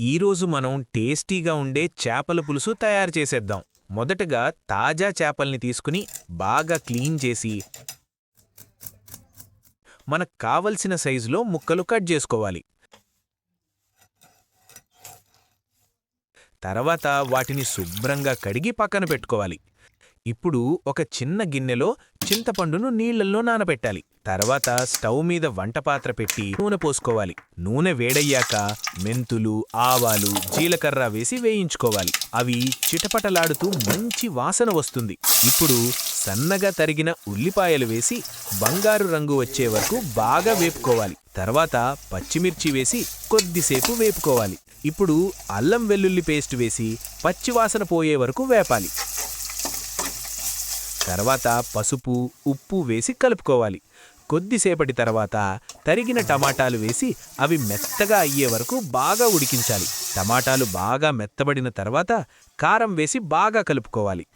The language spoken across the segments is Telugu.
ఈరోజు మనం టేస్టీగా ఉండే చేపల పులుసు తయారు చేసేద్దాం. మొదటగా తాజా చేపల్ని తీసుకుని బాగా క్లీన్ చేసి మనకు కావలసిన సైజులో ముక్కలు కట్ చేసుకోవాలి. తర్వాత వాటిని శుభ్రంగా కడిగి పక్కన పెట్టుకోవాలి. ఇప్పుడు ఒక చిన్న గిన్నెలో చింతపండును నీళ్లల్లో నానబెట్టాలి. తర్వాత స్టవ్ మీద వంటపాత్ర పెట్టి నూనె పోసుకోవాలి. నూనె వేడయ్యాక మెంతులు, ఆవాలు, జీలకర్ర వేసి వేయించుకోవాలి. అవి చిటపటలాడుతూ మంచి వాసన వస్తుంది. ఇప్పుడు సన్నగా తరిగిన ఉల్లిపాయలు వేసి బంగారు రంగు వచ్చే వరకు బాగా వేపుకోవాలి. తర్వాత పచ్చిమిర్చి వేసి కొద్దిసేపు వేపుకోవాలి. ఇప్పుడు అల్లం వెల్లుల్లి పేస్ట్ వేసి పచ్చివాసన పోయే వరకు వేపాలి. తర్వాత పసుపు, ఉప్పు వేసి కలుపుకోవాలి. కొద్దిసేపటి తర్వాత తరిగిన టమాటాలు వేసి అవి మెత్తగా అయ్యే వరకు బాగా ఉడికించాలి. టమాటాలు బాగా మెత్తబడిన తర్వాత కారం వేసి బాగా కలుపుకోవాలి.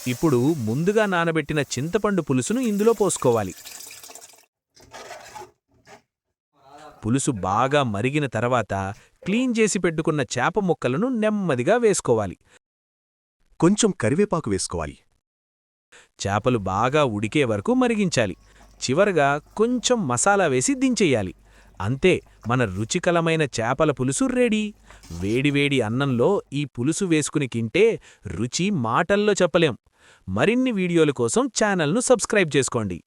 ఇప్పుడు ముందుగా నానబెట్టిన చింతపండు పులుసును ఇందులో పోసుకోవాలి. పులుసు బాగా మరిగిన తర్వాత క్లీన్ చేసి పెట్టుకున్న చేప ముక్కలను నెమ్మదిగా వేసుకోవాలి. కొంచెం కరివేపాకు వేసుకోవాలి. చేపలు బాగా ఉడికే వరకు మరిగించాలి. చివరగా కొంచెం మసాలా వేసి దించెయ్యాలి. అంతే, మన రుచికరమైన చేపల పులుసు రెడీ. వేడివేడి అన్నంలో ఈ పులుసు వేసుకుని తింటే రుచి మాటల్లో చెప్పలేం. మరిన్ని వీడియోల కోసం ఛానల్ను సబ్స్క్రైబ్ చేసుకోండి.